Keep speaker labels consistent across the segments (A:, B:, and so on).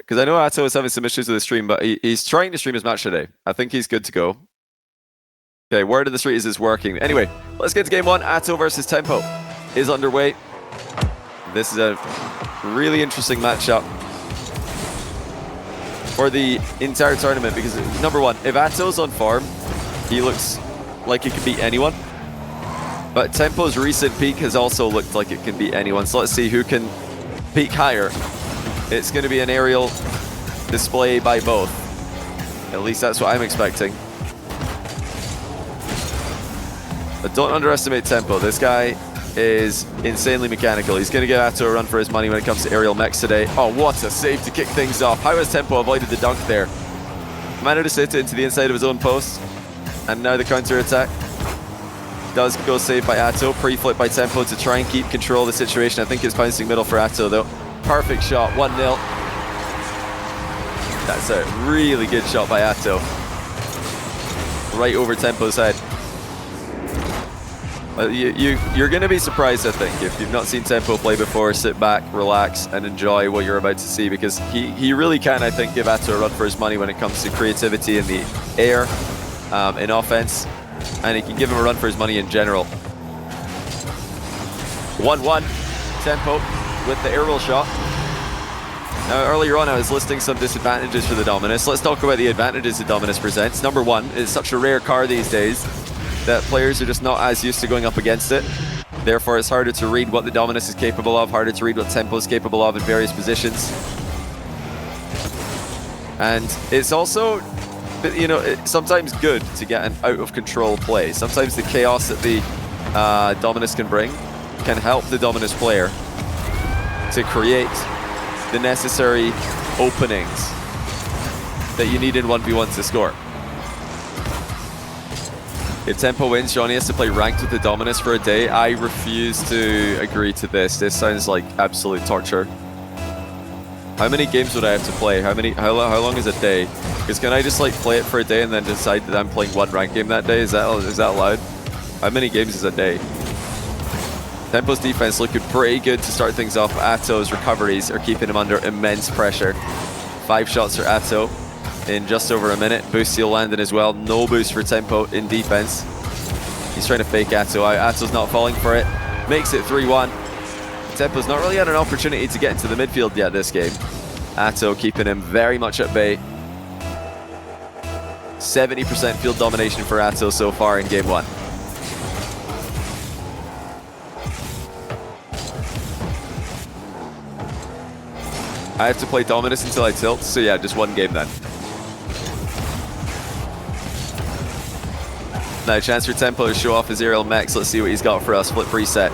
A: because I know Atow is having some issues with the stream, but he's trying to stream his match today. I think he's good to go. Okay, word of the street is it's working. Anyway, let's get to game one. Atow versus TempoH is underway. This is a really interesting matchup for the entire tournament because, number one, if Atow's on form, he looks like he could beat anyone. But TempoH's recent peak has also looked like it can beat anyone. So let's see who can peak higher. It's going to be an aerial display by both. At least that's what I'm expecting. But don't underestimate TempoH. This guy is insanely mechanical. He's going to give Atow a run for his money when it comes to aerial mechs today. Oh, what a save to kick things off. How has TempoH avoided the dunk there? Managed to hit it into the inside of his own post. And now the counter attack does go saved by Atow. Pre-flip by TempoH to try and keep control of the situation. I think it's bouncing middle for Atow though. Perfect shot, 1-0. That's a really good shot by Atow. Right over TempoH's head. You're going to be surprised, I think, if you've not seen TempoH play before. Sit back, relax, and enjoy what you're about to see, because he really can, I think, give Atow a run for his money when it comes to creativity in the air, in offense, and he can give him a run for his money in general. 1-1, TempoH with the aerial shot. Now, earlier on, I was listing some disadvantages for the Dominus. Let's talk about the advantages the Dominus presents. Number one, it's such a rare car these days that players are just not as used to going up against it. Therefore, it's harder to read what the Dominus is capable of, harder to read what TempoH is capable of in various positions. And it's also, you know, it's sometimes good to get an out-of-control play. Sometimes the chaos that the Dominus can bring can help the Dominus player to create the necessary openings that you need in 1v1 to score. If TempoH wins, Johnny has to play ranked with the Dominus for a day. I refuse to agree to this. This sounds like absolute torture. How many games would I have to play? How long is a day? Because can I just like play it for a day and then decide that I'm playing one ranked game that day? Is that allowed? How many games is a day? TempoH's defense looking pretty good to start things off. Atow's recoveries are keeping him under immense pressure. 5 shots for Atow in just over a minute. Boost steal landing as well. No boost for TempoH in defense. He's trying to fake Atow out. Atow's not falling for it. Makes it 3-1. TempoH's not really had an opportunity to get into the midfield yet this game. Atow keeping him very much at bay. 70% field domination for Atow so far in game one. I have to play Dominus until I tilt, so yeah, just one game then. Now, chance for TempoH to show off his aerial mechs. Let's see what he's got for us. Flip reset.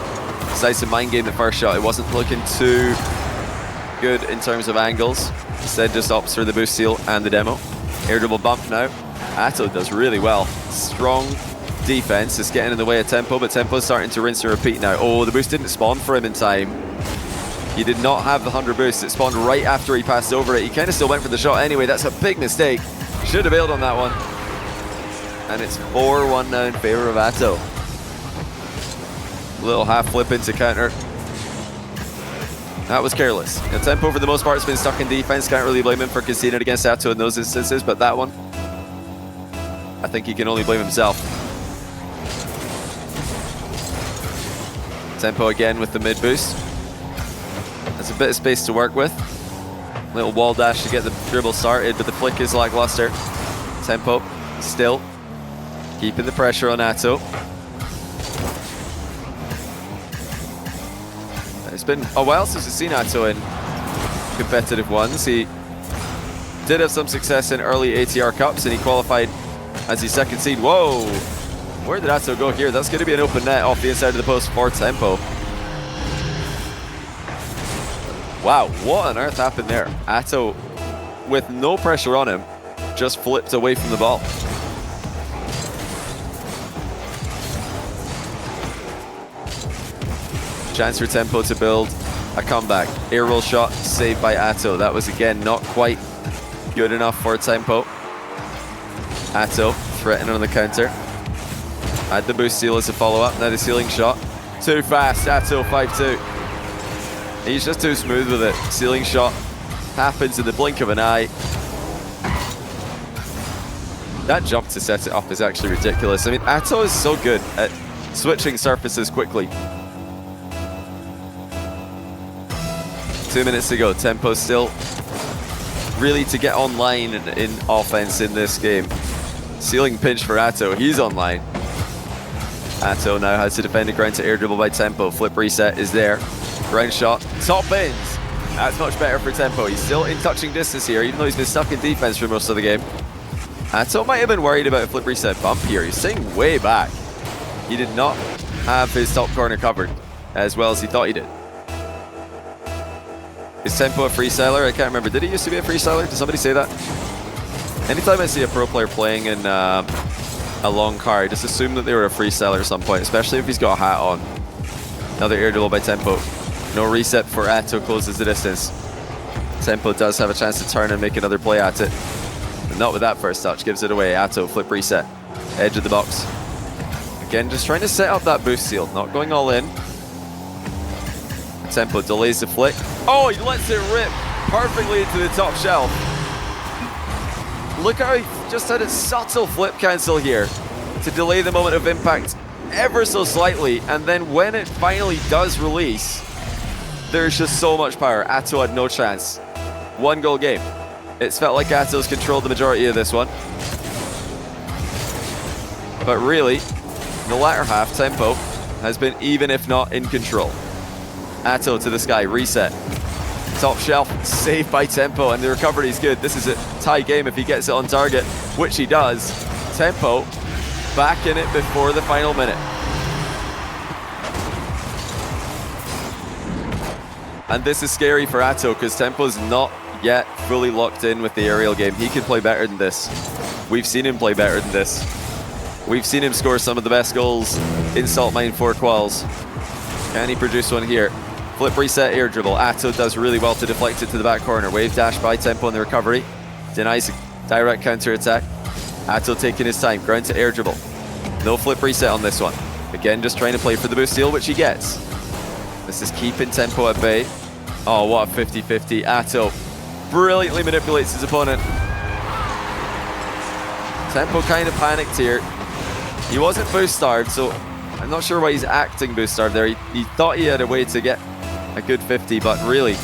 A: Decides to mind game the first shot. It wasn't looking too good in terms of angles. Instead, just opts for the boost steal and the demo. Air dribble bump now. Atow does really well. Strong defense is getting in the way of TempoH, but TempoH's starting to rinse and repeat now. Oh, the boost didn't spawn for him in time. He did not have the 100 boost. It spawned right after he passed over it. He kind of still went for the shot anyway. That's a big mistake. Should have bailed on that one. And it's 4-1 now in favor of Atow. Little half flip into counter. That was careless. Now, TempoH for the most part has been stuck in defense. Can't really blame him for conceding against Atow in those instances, but that one, I think he can only blame himself. TempoH again with the mid boost. That's a bit of space to work with. Little wall dash to get the dribble started, but the flick is lackluster. TempoH still keeping the pressure on Atow. It's been a while since we've seen Atow in competitive ones. He did have some success in early ATR Cups, and he qualified as his second seed. Whoa! Where did Atow go here? That's going to be an open net off the inside of the post for TempoH. Wow, what on earth happened there? Atow, with no pressure on him, just flipped away from the ball. Chance for TempoH to build a comeback. Air roll shot saved by Atow. That was again not quite good enough for TempoH. Atow threatening on the counter. Had the boost steal as a follow-up. Now the ceiling shot. Too fast. Atow 5-2. He's just too smooth with it. Ceiling shot happens in the blink of an eye. That jump to set it up is actually ridiculous. I mean, Atow is so good at switching surfaces quickly. 2 minutes to go. Tempo still really to get online in offense in this game. Ceiling pinch for Atow. He's online. Atow now has to defend the ground to air dribble by Tempo. Flip reset is there. Ground shot. Top ends. That's much better for Tempo. He's still in touching distance here, even though he's been stuck in defense for most of the game. Atow might have been worried about a flip reset bump here. He's staying way back. He did not have his top corner covered as well as he thought he did. Is Tempo a freestyler? I can't remember. Did he used to be a freestyler? Did somebody say that? Anytime I see a pro player playing in a long car, I just assume that they were a freestyler at some point, especially if he's got a hat on. Another air dribble by Tempo. No reset for Atow, closes the distance. Tempo does have a chance to turn and make another play at it. But not with that first touch, gives it away. Atow, flip reset. Edge of the box. Again, just trying to set up that boost seal, not going all in. Tempo delays the flick. Oh, he lets it rip perfectly into the top shelf. Look how he just had a subtle flip cancel here to delay the moment of impact ever so slightly, and then when it finally does release, there's just so much power. Atow had no chance. 1 goal game. It's felt like Atow's controlled the majority of this one. But really, in the latter half, Tempo has been even if not in control. Atow to the sky, reset. Top shelf, saved by Tempo, and the recovery is good. This is a tie game if he gets it on target, which he does. Tempo back in it before the final minute. And this is scary for Atow because Tempo's not yet fully locked in with the aerial game. He can play better than this. We've seen him play better than this. We've seen him score some of the best goals in Salt Mine 4 quals. Can he produce one here? Flip reset, air dribble. Atow does really well to deflect it to the back corner. Wave dash by Tempo in the recovery. Denies a direct counter attack. Atow taking his time. Ground to air dribble. No flip reset on this one. Again, just trying to play for the boost steal, which he gets. This is keeping Tempo at bay. Oh, what a 50-50. Atow brilliantly manipulates his opponent. Tempo kind of panicked here. He wasn't boost starved, so I'm not sure why he's acting boost starved there. He thought he had a way to get a good 50, but really,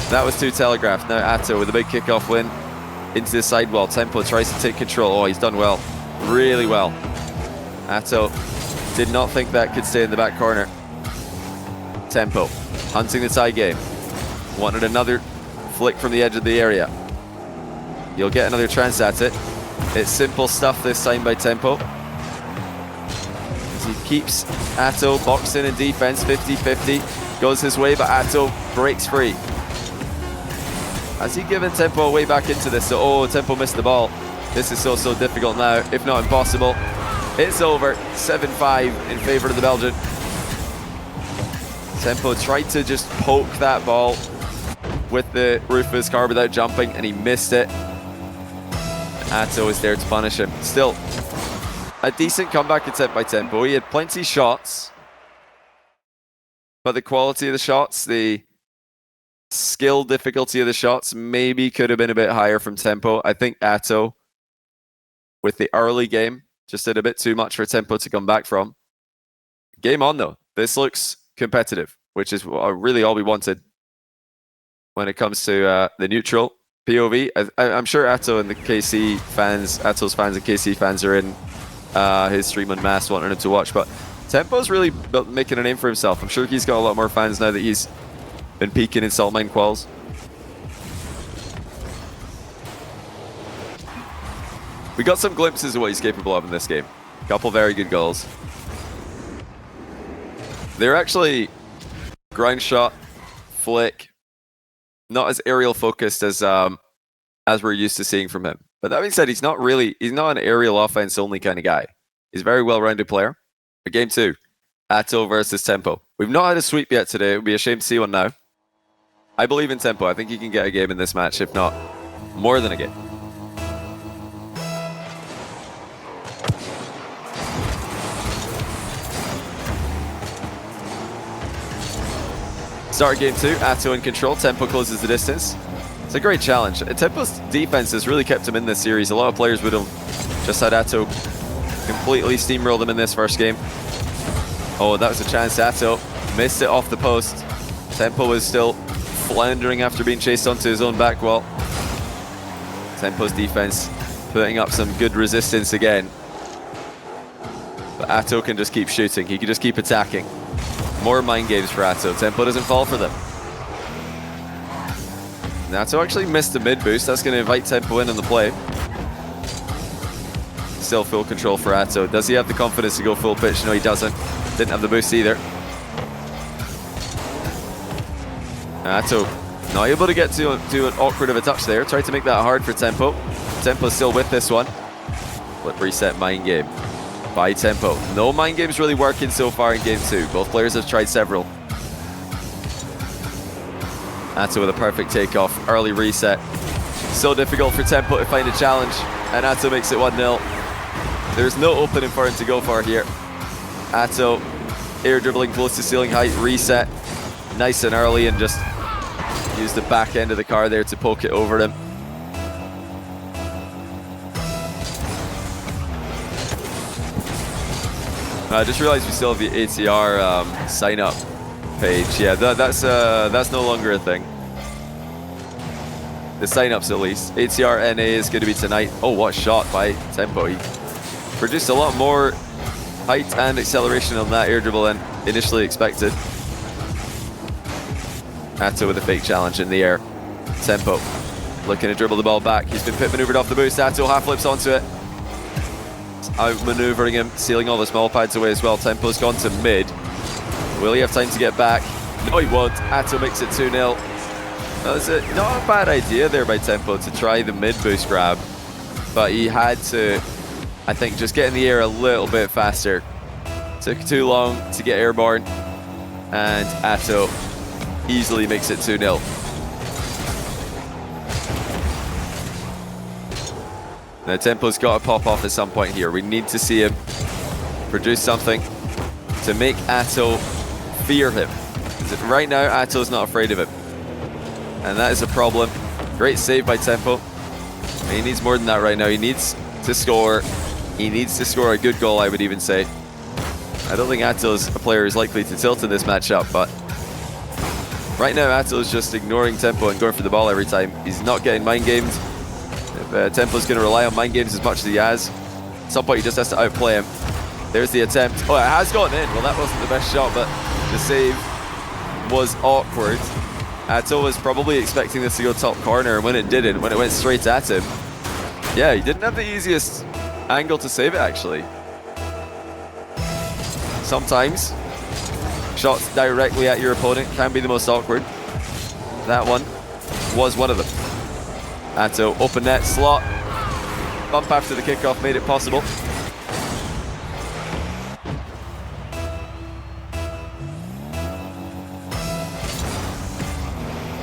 A: that was too telegraphed. Now Atow with a big kickoff win into the sidewall. Tempo tries to take control. Oh, he's done well. Really well. Atow did not think that could stay in the back corner. Tempo hunting the tie game. Wanted another flick from the edge of the area. He'll get another chance at it. It's simple stuff this time by Tempo. As he keeps Atow boxed in defense, 50-50. Goes his way, but Atow breaks free. Has he given Tempo a way back into this? So, oh, Tempo missed the ball. This is so difficult now, if not impossible. It's over, 7-5 in favor of the Belgian. Tempo tried to just poke that ball with the roof of his car without jumping, and he missed it. Atow is there to punish him. Still, a decent comeback attempt by Tempo. He had plenty shots, but the quality of the shots, the skill difficulty of the shots maybe could have been a bit higher from Tempo. I think Atow, with the early game, just did a bit too much for Tempo to come back from. Game on though. This looks competitive, which is really all we wanted when it comes to the neutral POV. I'm sure Atow and the KC fans, Atow's fans and KC fans are in his stream on Mass wanting him to watch, but Tempo's really making a name for himself. I'm sure he's got a lot more fans now that he's been peaking in Salt Mine quals. We got some glimpses of what he's capable of in this game. A couple very good goals. They're actually ground shot, flick, not as aerial focused as we're used to seeing from him. But that being said, he's not an aerial offense only kind of guy. He's a very well-rounded player. But game 2, Atow versus Tempo. We've not had a sweep yet today. It would be a shame to see one now. I believe in Tempo. I think he can get a game in this match, if not more than a game. Start game 2, Atow in control. Tempo closes the distance. It's a great challenge. TempoH's defense has really kept him in this series. A lot of players would have just had Atow completely steamroll them in this first game. Oh, that was a chance. Atow missed it off the post. TempoH was still floundering after being chased onto his own back wall. TempoH's defense putting up some good resistance again. But Atow can just keep shooting. He can just keep attacking. More mind games for Atow. TempoH doesn't fall for them. Atow actually missed the mid boost. That's going to invite TempoH in on the play. Still full control for Atow. Does he have the confidence to go full pitch? No, he doesn't. Didn't have the boost either. Atow not able to get to an awkward of a touch there. Tried to make that hard for TempoH. TempoH's still with this one. Flip reset mind game by TempoH. No mind games really working so far in game 2. Both players have tried several. Atow with a perfect takeoff, early reset. So difficult for TempoH to find a challenge, and Atow makes it 1-0. There's no opening for him to go for here. Atow air dribbling close to ceiling height, reset nice and early, and just use the back end of the car there to poke it over him. I just realized we still have the ATR sign up page. Yeah, that's no longer a thing. The sign-ups at least. ATR NA is going to be tonight. Oh, what shot by TempoH. He produced a lot more height and acceleration on that air dribble than initially expected. Atow with a fake challenge in the air. TempoH looking to dribble the ball back. He's been pit maneuvered off the boost. Atow half flips onto it. Outmaneuvering him, sealing all the small pads away as well. TempoH's gone to mid. Will he have time to get back? No, he won't. Atow makes it 2-0. That was not a bad idea there by TempoH to try the mid boost grab, but he had to, I think, just get in the air a little bit faster. Took too long to get airborne, and Atow easily makes it 2-0. Now TempoH's got to pop off at some point here. We need to see him produce something to make Atow fear him. Right now, Atow's not afraid of him, and that is a problem. Great save by TempoH. He needs more than that right now. He needs to score. He needs to score a good goal, I would even say. I don't think Atow's a player who's likely to tilt in this matchup, but right now Atow's just ignoring TempoH and going for the ball every time. He's not getting mind gamed. If TempoH's going to rely on mind games as much as he has, at some point he just has to outplay him. There's the attempt. Oh, it has gone in. Well, that wasn't the best shot, but the save was awkward. Atow was probably expecting this to go top corner, and when it didn't, when it went straight at him, yeah, he didn't have the easiest angle to save it, actually. Sometimes shots directly at your opponent can be the most awkward. That one was one of them. Atow, open net, slot. Bump after the kickoff made it possible.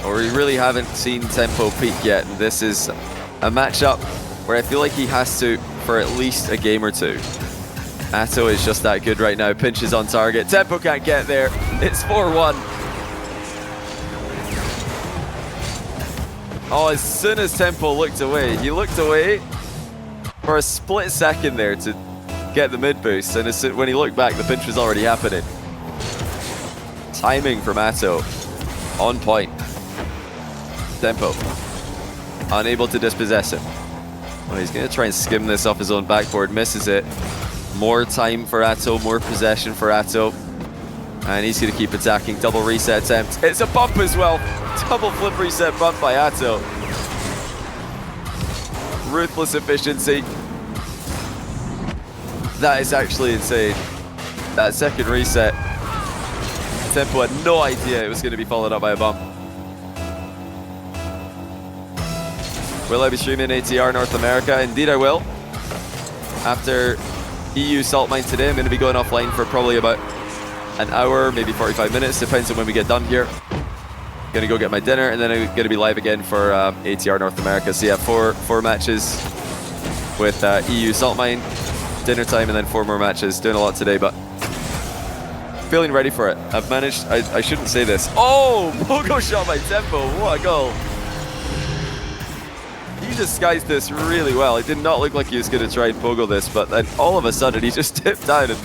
A: We really haven't seen TempoH peak yet, and this is a matchup where I feel like he has to for at least a game or two. Atow is just that good right now. Pinches on target. TempoH can't get there. It's 4-1. Oh, as soon as TempoH looked away, he looked away for a split second there to get the mid boost, and when he looked back, the pinch was already happening. Timing from Atow on point. TempoH unable to dispossess him. Well, he's going to try and skim this off his own backboard. Misses it. More time for Atow, more possession for Atow, and he's going to keep attacking. Double reset attempt. It's a bump as well. Double flip reset bump by Atow. Ruthless efficiency. That is actually insane. That second reset, TempoH had no idea it was going to be followed up by a bump. Will I be streaming ATR North America? Indeed I will. After EU Salt Mine today, I'm going to be going offline for probably about an hour, maybe 45 minutes, depends on when we get done here. Going to go get my dinner, and then I'm going to be live again for ATR North America. So yeah, four matches with EU Salt Mine, dinner time, and then 4 more matches. Doing a lot today, but feeling ready for it. I've managed, I shouldn't say this. Oh, pogo shot by TempoH, what a goal. disguised this really well. It did not look like he was going to try and pogo this, but then all of a sudden he just tipped down and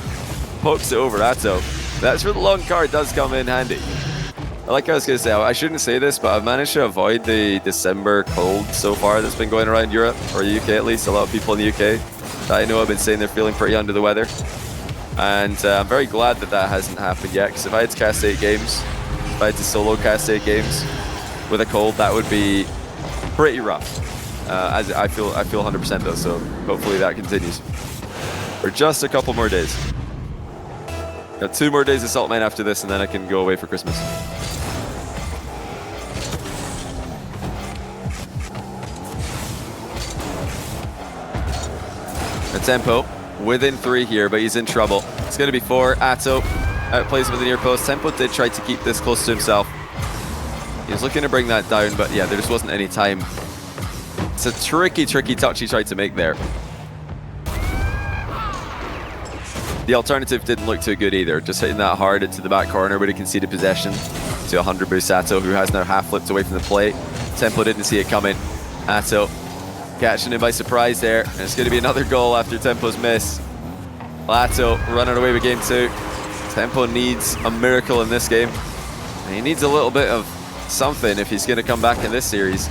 A: pokes it over Atow. That's where the long card does come in handy. Like I was going to say, I shouldn't say this, but I've managed to avoid the December cold so far that's been going around Europe, or the UK at least. A lot of people in the UK that I know have been saying they're feeling pretty under the weather. And I'm very glad that that hasn't happened yet, because if I had to cast 8 games, if I had to solo cast 8 games with a cold, that would be pretty rough. As I feel 100% though, so hopefully that continues for just a couple more days. Got 2 more days of Salt Mine after this, and then I can go away for Christmas. A Tempo within 3 here, but he's in trouble. It's going to be 4. Atow outplays him with the near post. Tempo did try to keep this close to himself. He was looking to bring that down, but yeah, there just wasn't any time. It's a tricky touch he tried to make there. The alternative didn't look too good either. Just hitting that hard into the back corner would have conceded possession to 100 boost Atow, who has now half flipped away from the plate. Tempo didn't see it coming. Atow catching him by surprise there. And it's going to be another goal after Tempo's miss. Atow running away with game 2. Tempo needs a miracle in this game. And he needs a little bit of something if he's going to come back in this series.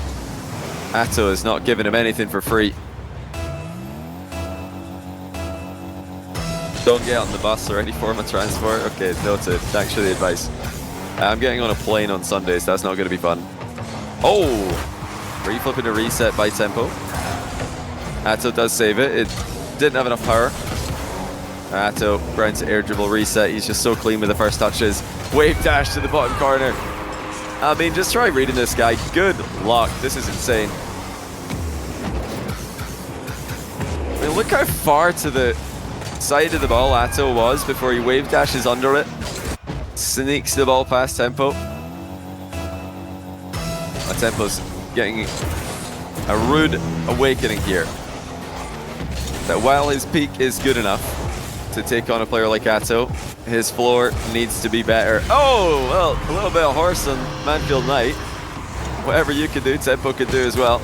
A: Atow is not giving him anything for free. Don't get on the bus or any form of transport. Okay, noted. Thanks for the advice. I'm getting on a plane on Sundays. That's not going to be fun. Oh! Reflipping a reset by Tempo. Atow does save it. It didn't have enough power. Atow ground to air dribble reset. He's just so clean with the first touches. Wave dash to the bottom corner. I mean, just try reading this guy. Good luck. This is insane. I mean, look how far to the side of the ball Atow was before he wave dashes under it. Sneaks the ball past Tempo. Tempo's getting a rude awakening here. That while his peak is good enough to take on a player like Atow, his floor needs to be better. Oh, well, a little bit of horse on Manfield Knight. Whatever you can do, Tempo can do as well.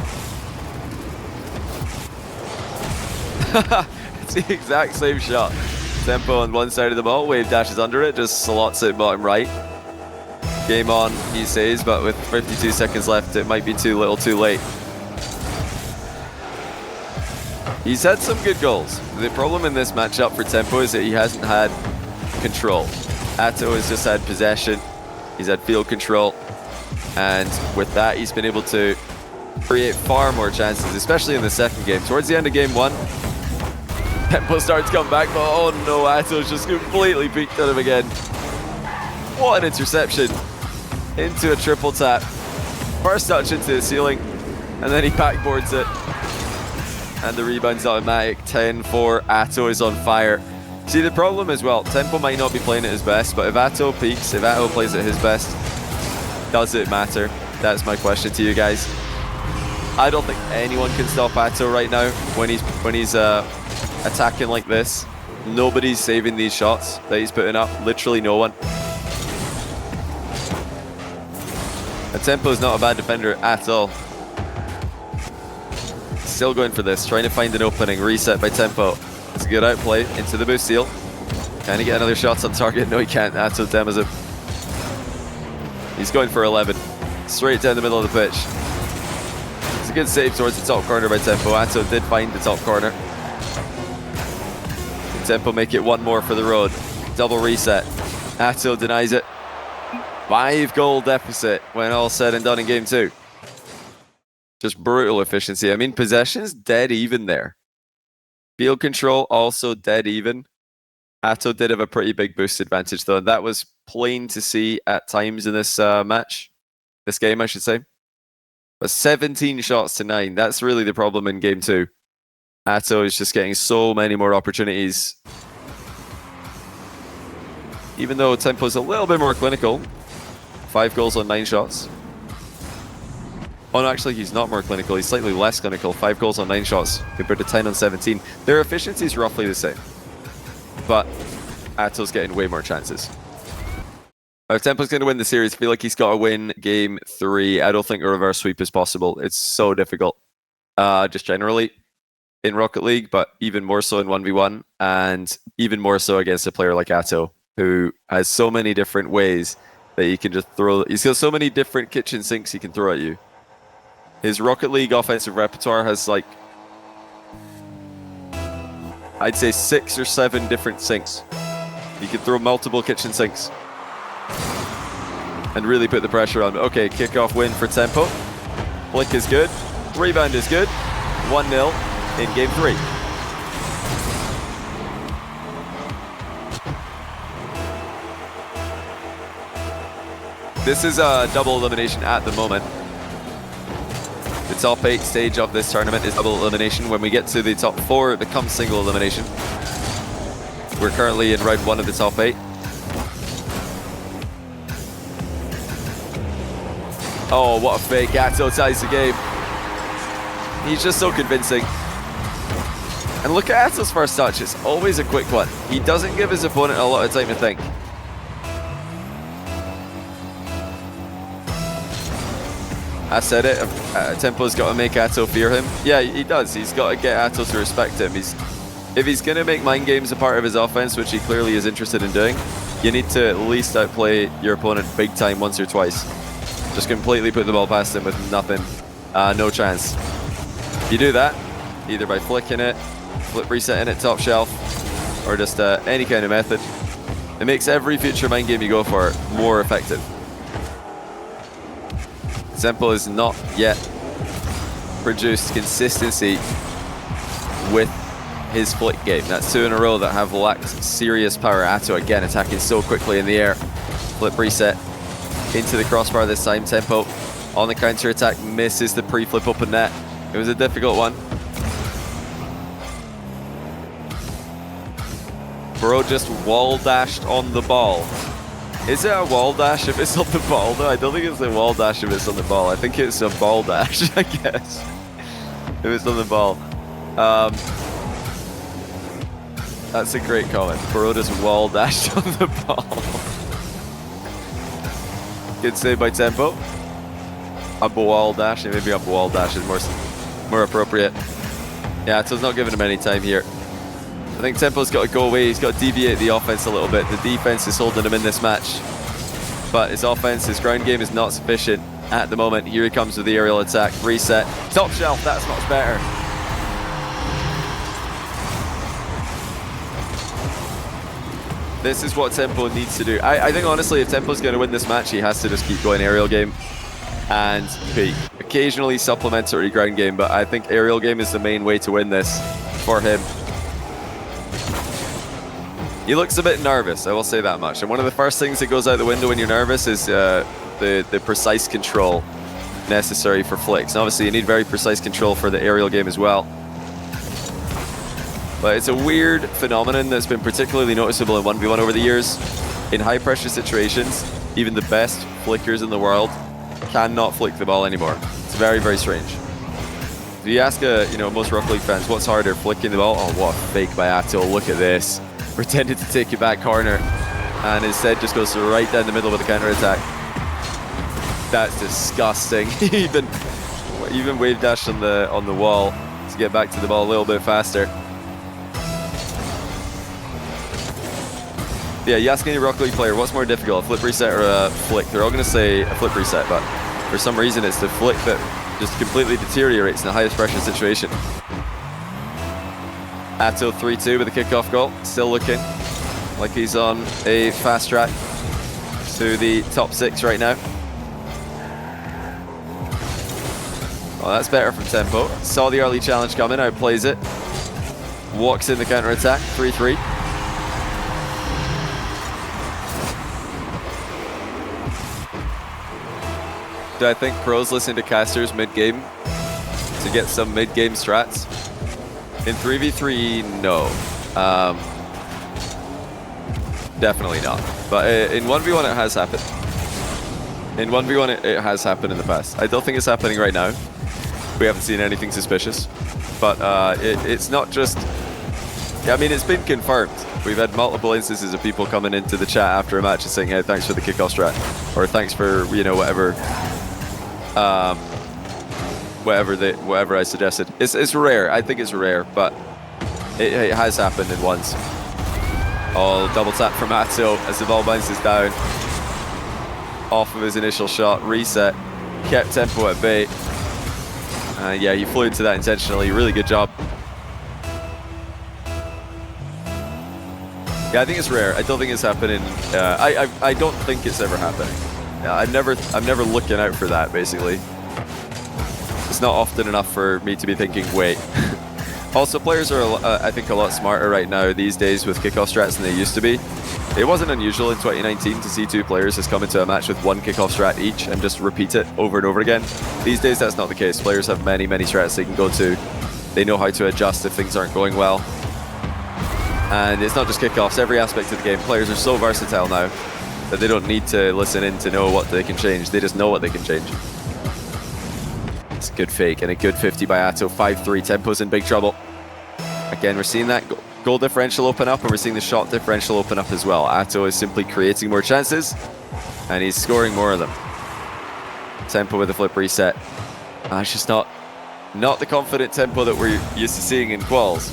A: It's the exact same shot. Tempo on one side of the ball, wave dashes under it, just slots it bottom right. Game on, he says, but with 52 seconds left, it might be too little too late. He's had some good goals. The problem in this matchup for Tempo is that he hasn't had control. Atow has just had possession. He's had field control. And with that, he's been able to create far more chances, especially in the second game. Towards the end of game 1, Tempo starts to come back, but oh no, Atow's just completely peeked at him again. What an interception. Into a triple tap. First touch into the ceiling, and then he backboards it. And the rebound's automatic. 10-4. Atow is on fire. See, the problem as well, Tempo might not be playing at his best, but if Atow peaks, if Atow plays at his best, does it matter? That's my question to you guys. I don't think anyone can stop Atow right now when he's attacking like this. Nobody's saving these shots that he's putting up. Literally no one. And Tempo's not a bad defender at all. Still going for this, trying to find an opening. Reset by Tempo. It's a good outplay into the boost seal. Can he get another shot on target? No, he can't. Atow demos him. He's going for 11. Straight down the middle of the pitch. It's a good save towards the top corner by Tempo. Atow did find the top corner. Tempo make it one more for the road. Double reset. Atow denies it. 5-goal deficit when all said and done in game 2. Just brutal efficiency. I mean, possession's dead even there. Field control also dead even. Atow did have a pretty big boost advantage though, and that was plain to see at times in this match. This game, I should say. But 17 shots to 9. That's really the problem in game 2. Atow is just getting so many more opportunities. Even though Tempo's a little bit more clinical. 5 goals on 9 shots. Oh no, actually he's not more clinical, he's slightly less clinical. 5 goals on 9 shots compared to 10 on 17. Their efficiency is roughly the same. But Atow's getting way more chances. If Tempo's going to win the series, I feel like he's got to win game 3. I don't think a reverse sweep is possible. It's so difficult. just generally in Rocket League, but even more so in 1v1, and even more so against a player like Atow, who has so many different ways that he can just throw. He's got so many different kitchen sinks he can throw at you. His Rocket League offensive repertoire has like, I'd say 6 or 7 different sinks. He can throw multiple kitchen sinks and really put the pressure on. Okay, kickoff win for Tempo. Flick is good. Rebound is good. 1-0 in game 3. This is a double elimination at the moment. The top 8 stage of this tournament is double elimination. When we get to the top 4, it becomes single elimination. We're currently in round 1 of the top 8. Oh, what a fake. Atow ties the game. He's just so convincing. And look at Atow's first touch. It's always a quick one. He doesn't give his opponent a lot of time to think. I said it, Tempo's got to make Atow fear him. Yeah, he does. He's got to get Atow to respect him. If he's going to make mind games a part of his offense, which he clearly is interested in doing, you need to at least outplay your opponent big time once or twice. Just completely put the ball past him with nothing. No chance. You do that, either by flicking it, flip resetting it top shelf, or just any kind of method. It makes every future mind game you go for more effective. Tempo has not yet produced consistency with his flick game. That's 2 in a row that have lacked serious power. Atow again attacking so quickly in the air. Flip reset into the crossbar this time. Tempo on the counter attack misses the pre-flip open net. It was a difficult one. Bro just wall dashed on the ball. Is it a wall dash if it's on the ball though? I don't think it's a wall dash if it's on the ball. I think it's a ball dash, I guess. If it's on the ball. That's a great comment. Bro just wall dashed on the ball. Good save by Tempo. A wall dash, maybe a wall dash is more appropriate. Yeah, Atow's not giving him any time here. I think Tempo's got to go away. He's got to deviate the offense a little bit. The defense is holding him in this match. But his offense, his ground game is not sufficient at the moment. Here he comes with the aerial attack. Reset. Top shelf. That's much better. This is what Tempo needs to do. I think, honestly, if Tempo's going to win this match, he has to just keep going aerial game and peak. Occasionally supplementary ground game, but I think aerial game is the main way to win this for him. He looks a bit nervous, I will say that much. And one of the first things that goes out the window when you're nervous is the precise control necessary for flicks. And obviously you need very precise control for the aerial game as well. But it's a weird phenomenon that's been particularly noticeable in 1v1 over the years. In high pressure situations, even the best flickers in the world cannot flick the ball anymore. It's very, very strange. If you ask most Rocket League fans, what's harder, flicking the ball? Oh, what a fake by Atow, look at this. Pretended to take it back corner and instead just goes right down the middle with a counter attack. That's disgusting. even wave dashed on the wall to get back to the ball a little bit faster. Yeah, you ask any Rocket League player, what's more difficult, a flip reset or a flick? They're all going to say a flip reset, but for some reason it's the flick that just completely deteriorates in the highest pressure situation. Atow 3-2 with a kickoff goal. Still looking like he's on a fast track to the top 6 right now. Oh, that's better from Tempo. Saw the early challenge coming, outplays it. Walks in the counter attack, 3-3. Do I think pros listen to casters mid-game to get some mid-game strats? In 3v3, no. Definitely not. But in 1v1, it has happened. In 1v1, it has happened in the past. I don't think it's happening right now. We haven't seen anything suspicious. But it's not just... Yeah, I mean, it's been confirmed. We've had multiple instances of people coming into the chat after a match and saying, hey, thanks for the kickoff strat. Or thanks for, whatever whatever I suggested. It's rare. I think it's rare, but it has happened in once. Oh, double tap from Atow as the ball bounces down off of his initial shot. Reset, kept Tempo at bay. Yeah, he flew into that intentionally. Really good job. Yeah, I think it's rare. I don't think it's happening. I don't think it's ever happening. I'm never looking out for that. Basically, it's not often enough for me to be thinking, wait. Also, players are, I think, a lot smarter right now these days with kickoff strats than they used to be. It wasn't unusual in 2019 to see two players just come into a match with one kickoff strat each and just repeat it over and over again. These days, that's not the case. Players have many strats they can go to. They know how to adjust if things aren't going well. And it's not just kickoffs, every aspect of the game. Players are so versatile now that they don't need to listen in to know what they can change. They just know what they can change. It's a good fake and a good 50 by Atow. 5-3, Tempo's in big trouble. Again, we're seeing that goal differential open up, and we're seeing the shot differential open up as well. Atow is simply creating more chances, and he's scoring more of them. Tempo with the flip reset. It's just not the confident Tempo that we're used to seeing in quals.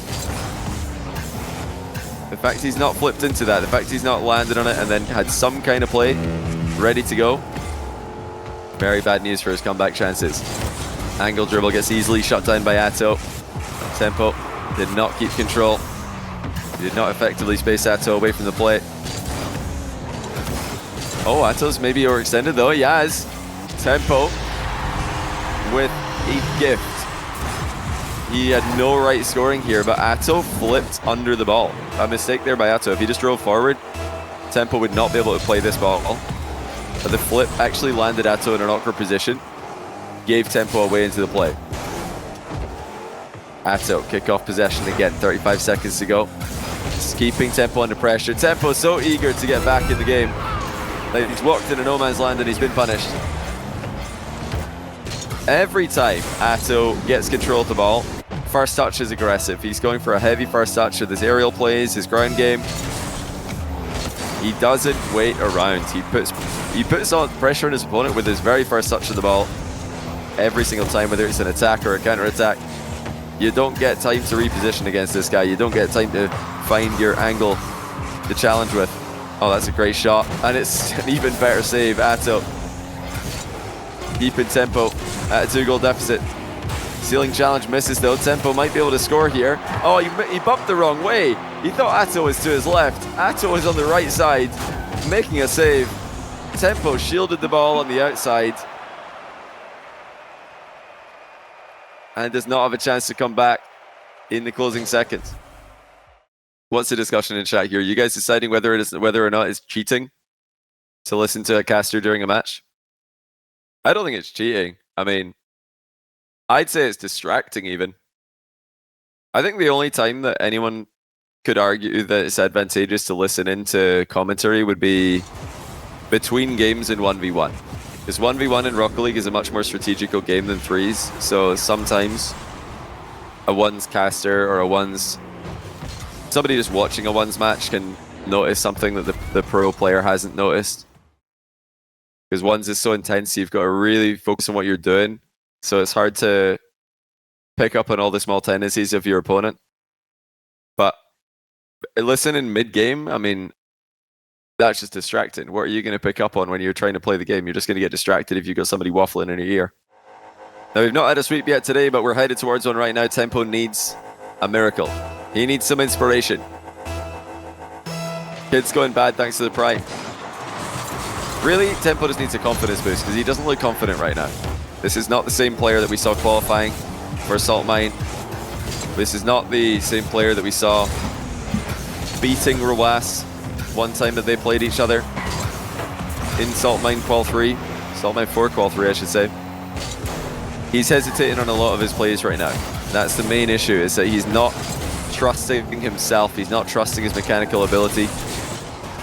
A: The fact he's not flipped into that, the fact he's not landed on it and then had some kind of play ready to go. Very bad news for his comeback chances. Angle dribble gets easily shut down by Atow. Tempo did not keep control. He did not effectively space Atow away from the play. Oh, Atow's maybe overextended though. He has. Tempo with a gift. He had no right scoring here, but Atow flipped under the ball. A mistake there by Atow. If he just drove forward, Tempo would not be able to play this ball. But the flip actually landed Atow in an awkward position. Gave Tempo away into the play. Atow, kickoff possession again, 35 seconds to go. Just keeping Tempo under pressure. Tempo so eager to get back in the game. Like he's walked into no man's land and he's been punished. Every time Atow gets control of the ball, first touch is aggressive. He's going for a heavy first touch with his aerial plays, his ground game. He doesn't wait around. He puts on pressure on his opponent with his very first touch of the ball. Every single time, whether it's an attack or a counter-attack. You don't get time to reposition against this guy. You don't get time to find your angle to challenge with. Oh, that's a great shot. And it's an even better save. Atow keeping Tempo at a 2-goal deficit. Ceiling challenge misses though. Tempo might be able to score here. Oh, he bumped the wrong way. He thought Atow was to his left. Atow was on the right side, making a save. Tempo shielded the ball on the outside. And does not have a chance to come back in the closing seconds. What's the discussion in chat here? You guys deciding whether or not it's cheating to listen to a caster during a match? I don't think it's cheating. I mean, I'd say it's distracting even. I think the only time that anyone could argue that it's advantageous to listen into commentary would be between games in 1v1. Because 1v1 in Rocket League is a much more strategical game than 3s, so sometimes a 1s caster or a 1s... somebody just watching a 1s match can notice something that the pro player hasn't noticed. Because 1s is so intense, you've got to really focus on what you're doing, so it's hard to pick up on all the small tendencies of your opponent. But listen in mid-game, I mean, that's just distracting. What are you going to pick up on when you're trying to play the game? You're just going to get distracted if you've got somebody waffling in your ear. Now, we've not had a sweep yet today, but we're headed towards one right now. Tempo needs a miracle. He needs some inspiration. Kid's going bad thanks to the prime. Really, Tempo just needs a confidence boost because he doesn't look confident right now. This is not the same player that we saw qualifying for Salt Mine. This is not the same player that we saw beating Rezears one time that they played each other in Salt Mine Qual 3. Salt Mine 4 Qual 3, I should say. He's hesitating on a lot of his plays right now. That's the main issue, is that he's not trusting himself. He's not trusting his mechanical ability.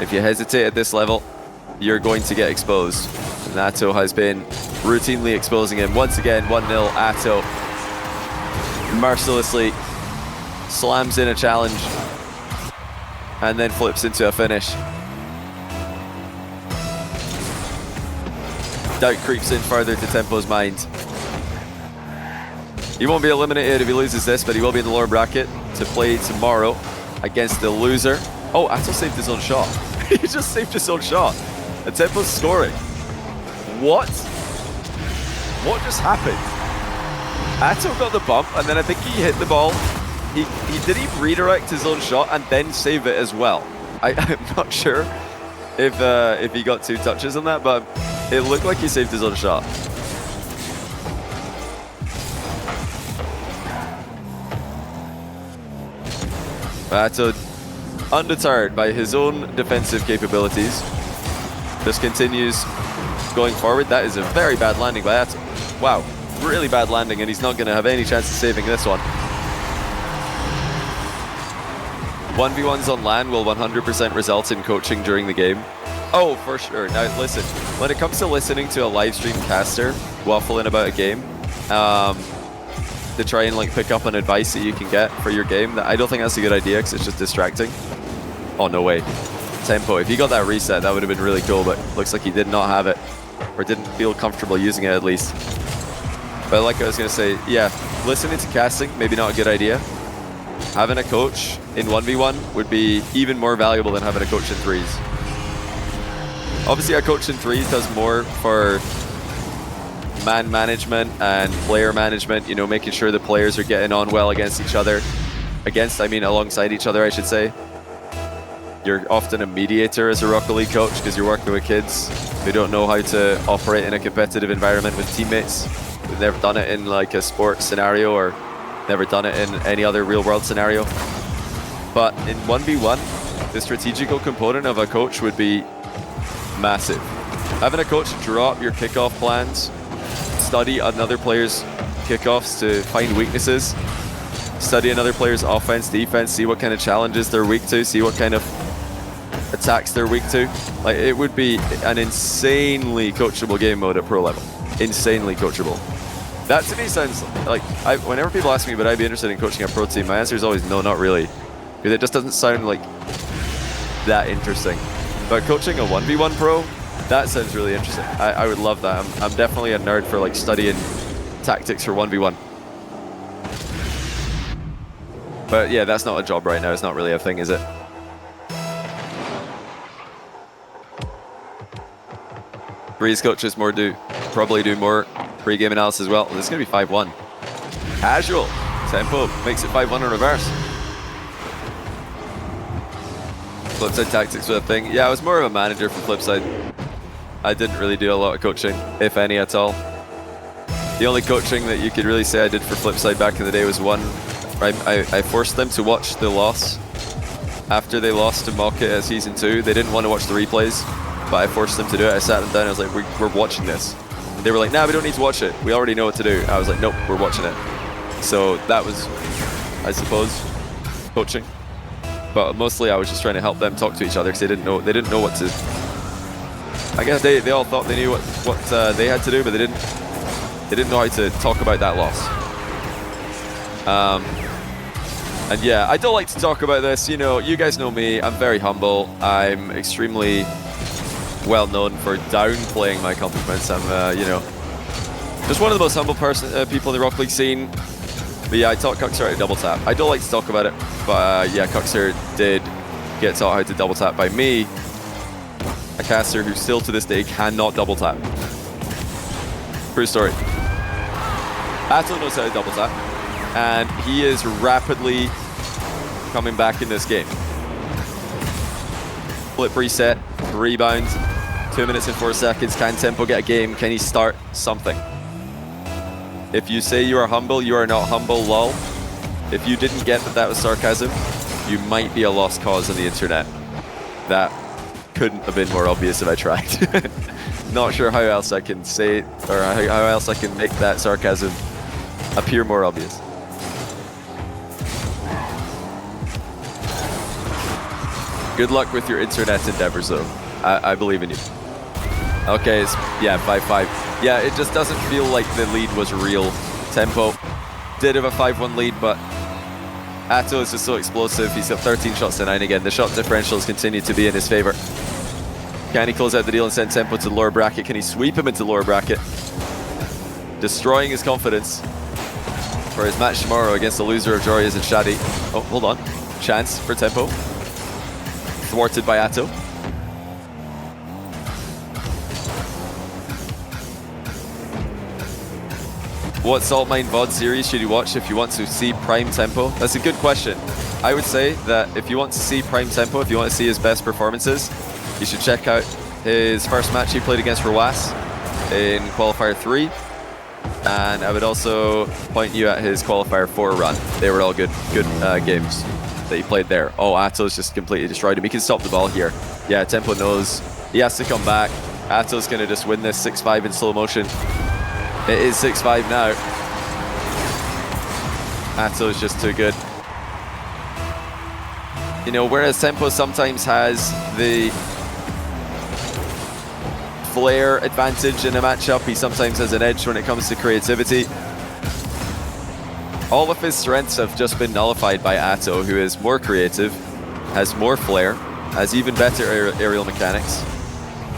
A: If you hesitate at this level, you're going to get exposed. And Atow has been routinely exposing him. Once again, 1-0, Atow mercilessly slams in a challenge and then flips into a finish. Doubt creeps in further to Tempo's mind. He won't be eliminated if he loses this, but he will be in the lower bracket to play tomorrow against the loser. Oh, Atow saved his own shot. He just saved his own shot. And TempoH's scoring. What? What just happened? Atow got the bump, and then I think he hit the ball. He did he redirect his own shot and then save it as well. I'm not sure if he got 2 touches on that, but it looked like he saved his own shot. Atow, undeterred by his own defensive capabilities, just continues going forward. That is a very bad landing by Atow. Wow, really bad landing, and he's not going to have any chance of saving this one. 1v1s on LAN will 100% result in coaching during the game. Oh, for sure. Now, listen, when it comes to listening to a live stream caster waffling about a game, to try and like pick up on advice that you can get for your game, I don't think that's a good idea because it's just distracting. Oh, no way. TempoH, if he got that reset, that would have been really cool, but looks like he did not have it, or didn't feel comfortable using it at least. But like I was going to say, yeah, listening to casting, maybe not a good idea. Having a coach in 1v1 would be even more valuable than having a coach in 3s. Obviously, a coach in 3s does more for man management and player management, you know, making sure the players are getting on well against each other. I mean alongside each other, I should say. You're often a mediator as a Rocket League coach because you're working with kids who don't know how to operate in a competitive environment with teammates. They've never done it in like a sports scenario or never done it in any other real world scenario. But in 1v1, the strategical component of a coach would be massive. Having a coach draw up your kickoff plans, study another player's kickoffs to find weaknesses, study another player's offense, defense, see what kind of challenges they're weak to, see what kind of attacks they're weak to. Like, it would be an insanely coachable game mode at pro level. Insanely coachable. That to me sounds like, whenever people ask me would I be interested in coaching a pro team, my answer is always no, not really. Because it just doesn't sound like that interesting. But coaching a 1v1 pro, that sounds really interesting. I would love that. I'm definitely a nerd for like studying tactics for 1v1. But yeah, that's not a job right now. It's not really a thing, is it? Breeze coaches probably do more pre-game analysis as well. This is going to be 5-1. Casual. TempoH makes it 5-1 in reverse. Flipside tactics were a thing. Yeah, I was more of a manager for Flipside. I didn't really do a lot of coaching, if any at all. The only coaching that you could really say I did for Flipside back in the day was one. I forced them to watch the loss. After they lost to Mawkzy at Season 2, they didn't want to watch the replays, but I forced them to do it. I sat them down, I was like, we're watching this. And they were like, nah, we don't need to watch it. We already know what to do. I was like, nope, we're watching it. So that was, I suppose, coaching. But mostly I was just trying to help them talk to each other because they didn't know what to. I guess they all thought they knew what they had to do, but they didn't know how to talk about that loss. And yeah, I don't like to talk about this. You know, you guys know me. I'm very humble. I'm extremely well known for downplaying my accomplishments. I'm, you know, just one of the most humble people in the Rocket League scene. But yeah, I taught Cuxer how to double tap. I don't like to talk about it, but yeah, Cuxer did get taught how to double tap by me, a caster who still to this day cannot double tap. True story. Atow knows how to double tap, and he is rapidly coming back in this game. Flip reset, rebound, 2 minutes and 4 seconds. Can TempoH get a game? Can he start something? If you say you are humble, you are not humble, lol. If you didn't get that was sarcasm, you might be a lost cause on the internet. That couldn't have been more obvious if I tried. Not sure how else I can say it, or how else I can make that sarcasm appear more obvious. Good luck with your internet endeavors, though. I believe in you. Okay, yeah, 5-5. Yeah, it just doesn't feel like the lead was real. TempoH did have a 5-1 lead, but Atow is just so explosive. He's got 13 shots to 9 again. The shot differentials continue to be in his favor. Can he close out the deal and send TempoH to the lower bracket? Can he sweep him into the lower bracket? Destroying his confidence. for his match tomorrow against the loser of Joreuz and Shadi. Oh, hold on. Chance for Tempo. Thwarted by Atow. What Salt Mine VOD series should you watch if you want to see prime Tempo? That's a good question. I would say that if you want to see prime Tempo, if you want to see his best performances, you should check out his first match he played against Rezears in Qualifier 3. And I would also point you at his Qualifier 4 run. They were all good games that he played there. Oh, Atow's just completely destroyed him. He can stop the ball here. Yeah, Tempo knows he has to come back. Atow's going to just win this 6-5 in slow motion. It is 6-5 now. Atow's just too good. You know, whereas Tempo sometimes has the flair advantage in a matchup, he sometimes has an edge when it comes to creativity. All of his strengths have just been nullified by Atow, who is more creative, has more flair, has even better aerial mechanics,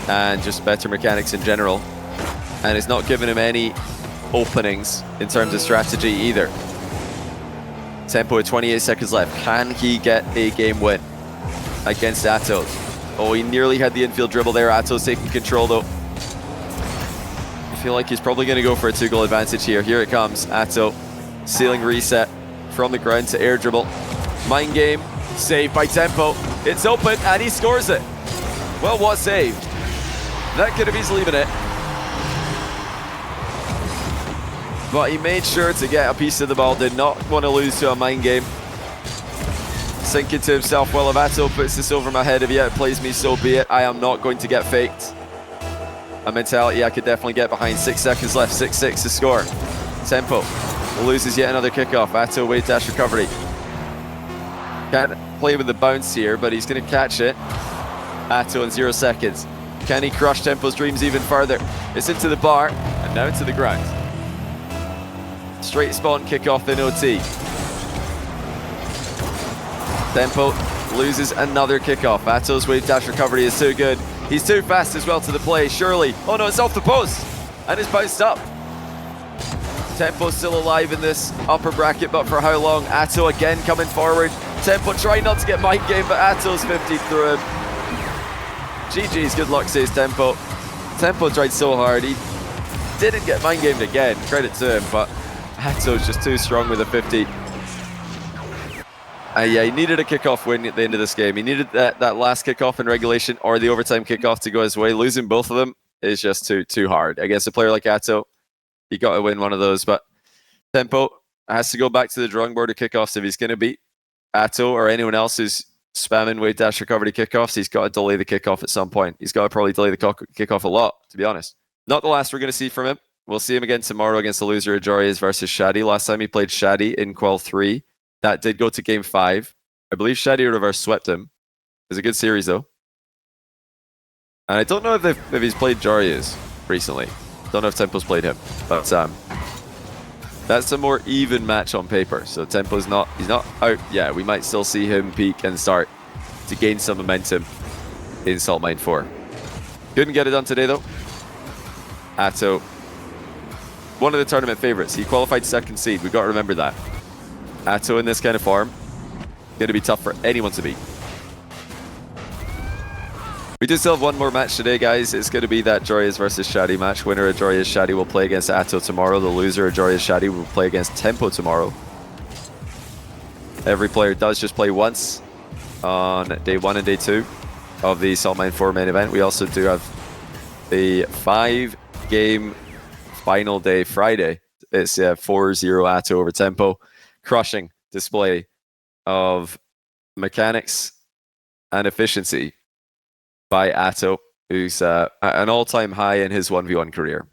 A: and just better mechanics in general, and is not giving him any openings in terms of strategy either. Tempo with 28 seconds left. Can he get a game win against Atow? Oh, he nearly had the infield dribble there. Atow's taking control though. I feel like he's probably going to go for a 2-goal advantage here. Here it comes. Atow, ceiling reset from the ground to air dribble. Mind game, saved by Tempo. It's open and he scores it. Well, what saved? That could have easily been it. But he made sure to get a piece of the ball, did not want to lose to a mind game. Thinking to himself, well, if Atow puts this over my head, if he outplays me, so be it. I am not going to get faked. A mentality I could definitely get behind. 6 seconds left, 6-6 to score. Tempo loses yet another kickoff. Atow wave dash recovery. Can't play with the bounce here, but he's going to catch it. Atow in 0 seconds. Can he crush Tempo's dreams even further? It's into the bar, and now into the ground. Straight spawn kickoff in OT. Tempo loses another kickoff. Atow's wave dash recovery is too good. He's too fast as well to the play, surely. Oh no, it's off the post, and it's bounced up. Tempo's still alive in this upper bracket, but for how long? Atow again coming forward. Tempo trying not to get mind game, but Atow's 50 through him. GG's, good luck, says Tempo. Tempo tried so hard, he didn't get mind gamed again, credit to him, but Atow's just too strong with a 50. Yeah, he needed a kickoff win at the end of this game. He needed that last kickoff in regulation or the overtime kickoff to go his way. Losing both of them is just too hard. Against a player like Atow, he got to win one of those, but Tempo has to go back to the drawing board of kickoffs if he's going to beat Atow or anyone else who's spamming wave dash recovery kickoffs. He's got to delay the kickoff at some point. He's got to probably delay the kickoff a lot, to be honest. Not the last we're going to see from him. We'll see him again tomorrow against the loser of Joreuz versus Shadi. Last time he played Shadi in Qual 3. That did go to game 5. I believe Shadi reverse swept him. It was a good series though. And I don't know if he's played Joreuz recently. Don't know if Tempo's played him. But that's a more even match on paper. So Tempo's he's not out yet. We might still see him peak and start to gain some momentum in Salt Mine 4. Couldn't get it done today though. Atow, one of the tournament favorites. He qualified 2nd seed. We've got to remember that. Atow in this kind of form, going to be tough for anyone to beat. We do still have one more match today, guys. It's going to be that Joreuz versus Shadi match. Winner of Joreuz Shadi will play against Atow tomorrow. The loser of Joreuz Shadi will play against Tempo tomorrow. Every player does just play once on day 1 and day 2 of the Salt Mine 4 main event. We also do have the 5-game final day Friday. It's 4-0 Atow over Tempo. Crushing display of mechanics and efficiency by Atow, who's an all-time high in his 1v1 career.